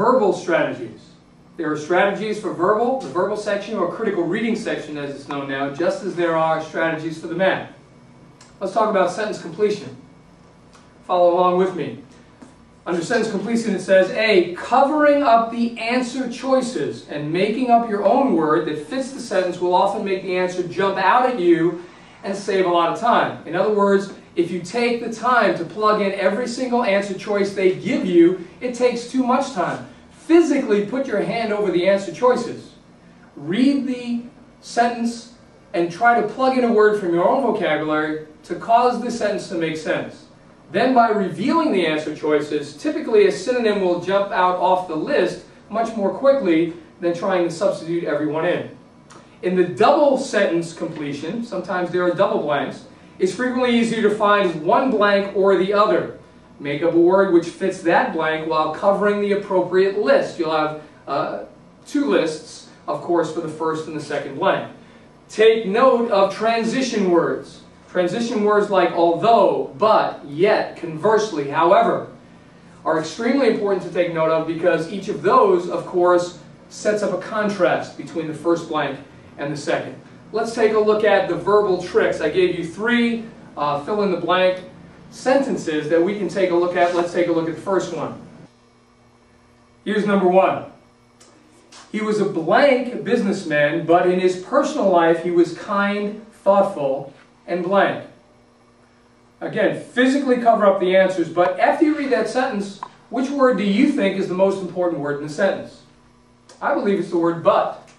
verbal strategies. There are strategies for verbal, the verbal section, or critical reading section as it's known now, just as there are strategies for the math. Let's talk about sentence completion. Follow along with me. Under sentence completion it says, A, covering up the answer choices and making up your own word that fits the sentence will often make the answer jump out at you and save a lot of time. In other words, if you take the time to plug in every single answer choice they give you, it takes too much time. Physically put your hand over the answer choices. Read the sentence and try to plug in a word from your own vocabulary to cause the sentence to make sense. Then by revealing the answer choices, typically a synonym will jump out off the list much more quickly than trying to substitute everyone in. In the double sentence completion, sometimes there are double blanks, it's frequently easier to find one blank or the other. Make up a word which fits that blank while covering the appropriate list. You'll have two lists, of course, for the first and the second blank. Take note of transition words. Transition words like although, but, yet, conversely, however, are extremely important to take note of because each of those, of course, sets up a contrast between the first blank and the second. Let's take a look at the verbal tricks. I gave you three fill-in-the-blank sentences that we can take a look at. Let's take a look at the first one. Here's number one. He was a blank businessman, but in his personal life he was kind, thoughtful, and blank. Again, physically cover up the answers, but after you read that sentence, which word do you think is the most important word in the sentence? I believe it's the word but.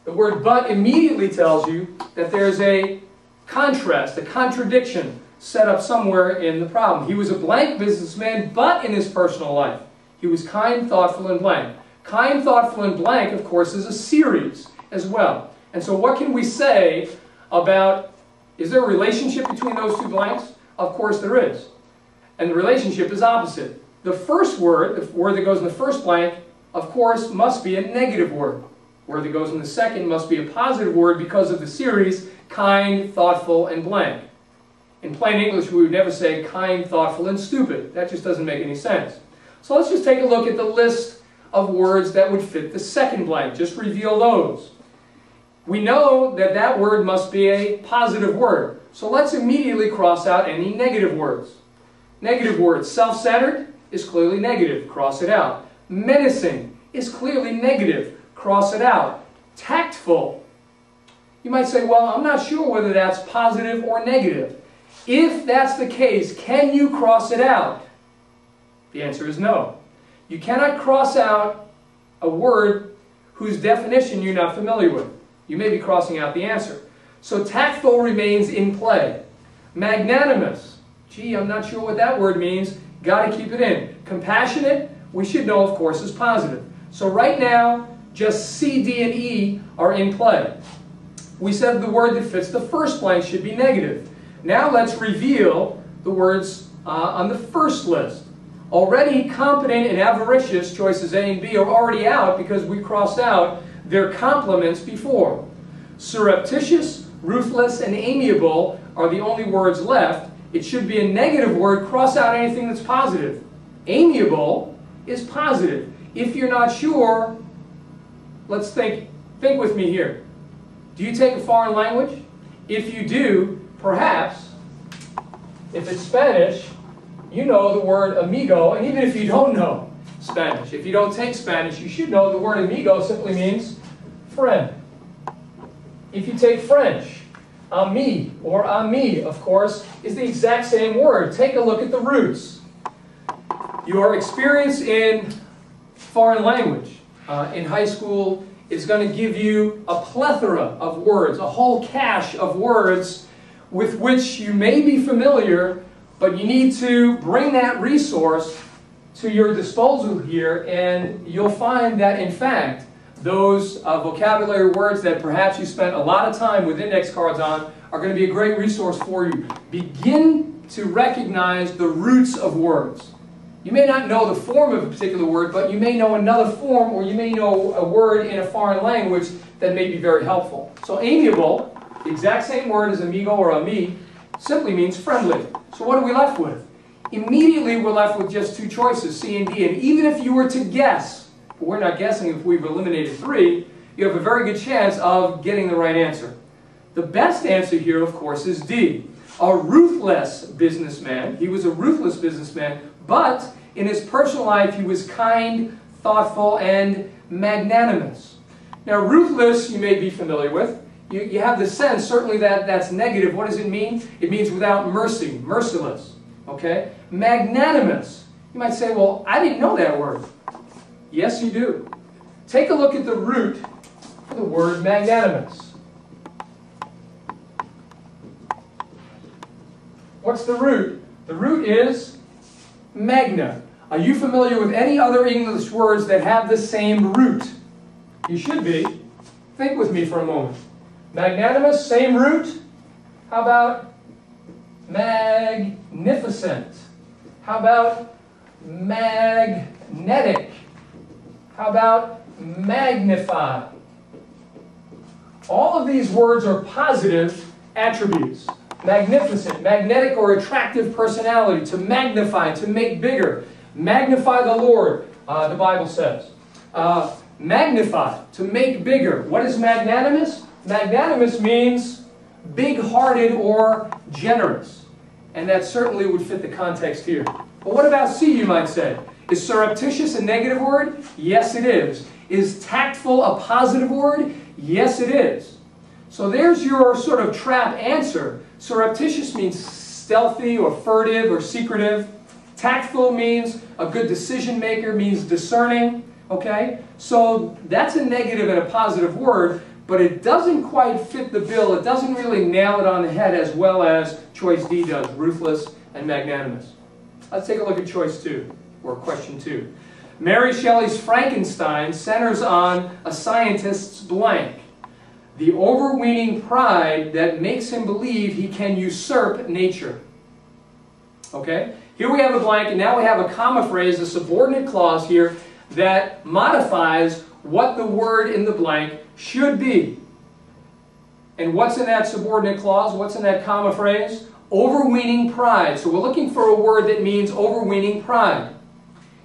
The word but immediately tells you that there's a contrast, a contradiction set up somewhere in the problem. He was a blank businessman, but in his personal life, he was kind, thoughtful, and blank. Kind, thoughtful, and blank, of course, is a series as well. And so what can we say about, is there a relationship between those two blanks? Of course there is. And the relationship is opposite. The first word, the word that goes in the first blank, of course, must be a negative word. The word that goes in the second must be a positive word because of the series, kind, thoughtful, and blank. In plain English, we would never say kind, thoughtful, and stupid. That just doesn't make any sense. So let's just take a look at the list of words that would fit the second blank. Just reveal those. We know that that word must be a positive word. So let's immediately cross out any negative words. Negative words. Self-centered is clearly negative. Cross it out. Menacing is clearly negative. Cross it out. Tactful. You might say, well, I'm not sure whether that's positive or negative. If that's the case, can you cross it out? The answer is no. You cannot cross out a word whose definition you're not familiar with. You may be crossing out the answer. So tactful remains in play. Magnanimous. Gee, I'm not sure what that word means. Got to keep it in. Compassionate, we should know, of course, is positive. So right now, just C, D, and E are in play. We said the word that fits the first blank should be negative. Now let's reveal the words on the first list. Already competent and avaricious, choices A and B, are already out because we crossed out their complements before. Surreptitious, ruthless, and amiable are the only words left. It should be a negative word. Cross out anything that's positive. Amiable is positive. If you're not sure, let's think with me here. Do you take a foreign language? If you do, perhaps, if it's Spanish, you know the word amigo, and even if you don't know Spanish, if you don't take Spanish, you should know the word amigo simply means friend. If you take French, ami or ami, of course, is the exact same word. Take a look at the roots. Your experience in foreign language in high school is going to give you a plethora of words, a whole cache of words with which you may be familiar, but you need to bring that resource to your disposal here, and you'll find that, in fact, those vocabulary words that perhaps you spent a lot of time with index cards on are going to be a great resource for you. Begin to recognize the roots of words. You may not know the form of a particular word, but you may know another form, or you may know a word in a foreign language that may be very helpful. So amiable, the exact same word as amigo or ami, simply means friendly. So what are we left with? immediately we're left with just two choices, C and D. And even if you were to guess, but we're not guessing if we've eliminated 3, you have a very good chance of getting the right answer. The best answer here, of course, is D. A ruthless businessman. He was a ruthless businessman, but in his personal life he was kind, thoughtful, and magnanimous. Now, ruthless you may be familiar with. You have the sense, certainly, that that's negative. What does it mean? It means without mercy, merciless. Okay? Magnanimous. You might say, well, I didn't know that word. Yes, you do. Take a look at the root for the word magnanimous. What's the root? The root is magna. Are you familiar with any other English words that have the same root? You should be. Think with me for a moment. Magnanimous, same root. How about magnificent? How about magnetic? How about magnify? All of these words are positive attributes. Magnificent, magnetic or attractive personality, to magnify, to make bigger. Magnify the Lord, the Bible says. Magnify, to make bigger. What is magnanimous? Magnanimous means big-hearted or generous. And that certainly would fit the context here. But what about C, you might say? Is surreptitious a negative word? Yes, it is. Is tactful a positive word? Yes, it is. So there's your sort of trap answer. Surreptitious means stealthy or furtive or secretive. Tactful means a good decision maker, means discerning. Okay? So that's a negative and a positive word, but it doesn't quite fit the bill. It doesn't really nail it on the head as well as choice D does, ruthless and magnanimous. Let's take a look at choice 2, or question 2. Mary Shelley's Frankenstein centers on a scientist's blank. The overweening pride that makes him believe he can usurp nature. Okay? Here we have a blank, and now we have a comma phrase, a subordinate clause here, that modifies what the word in the blank should be. And what's in that subordinate clause? What's in that comma phrase? Overweening pride. So we're looking for a word that means overweening pride.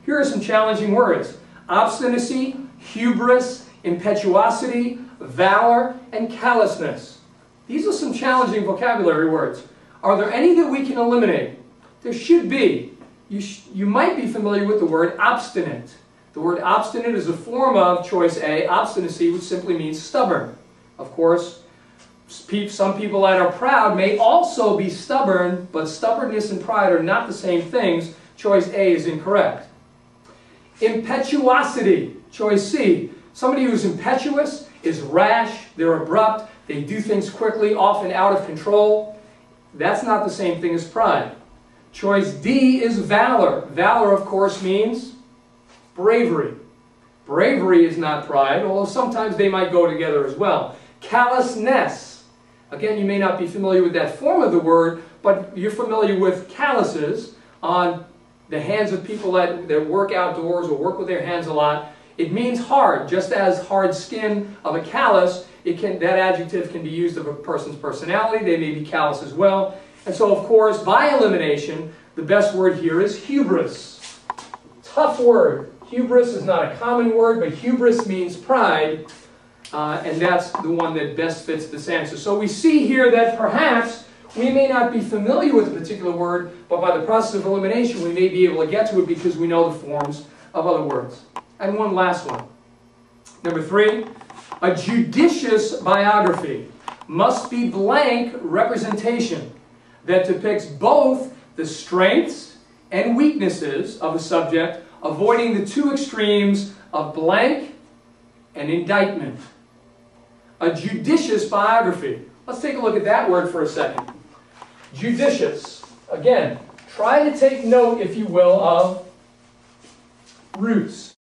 Here are some challenging words. Obstinacy, hubris, impetuosity, valor, and callousness. These are some challenging vocabulary words. Are there any that we can eliminate? There should be. You might be familiar with the word obstinate. The word obstinate is a form of choice A, obstinacy, which simply means stubborn. Of course, some people that are proud may also be stubborn, but stubbornness and pride are not the same things. Choice A is incorrect. Impetuosity, choice C. Somebody who's impetuous is rash, they're abrupt, they do things quickly, often out of control. That's not the same thing as pride. Choice D is valor. Valor, of course, means bravery. Bravery is not pride, although sometimes they might go together as well. Callousness. Again, you may not be familiar with that form of the word, but you're familiar with calluses on the hands of people that work outdoors or work with their hands a lot. It means hard, just as hard skin of a callus, that adjective can be used of a person's personality. They may be callous as well. And so, of course, by elimination, the best word here is hubris. Tough word. Hubris is not a common word, but hubris means pride, and that's the one that best fits this answer. So we see here that perhaps we may not be familiar with a particular word, but by the process of elimination, we may be able to get to it because we know the forms of other words. And one last one. Number 3, a judicious biography must be blank representation that depicts both the strengths and weaknesses of a subject, avoiding the two extremes of blank and indictment. A judicious biography. Let's take a look at that word for a second. Judicious. Again, try to take note, if you will, of roots.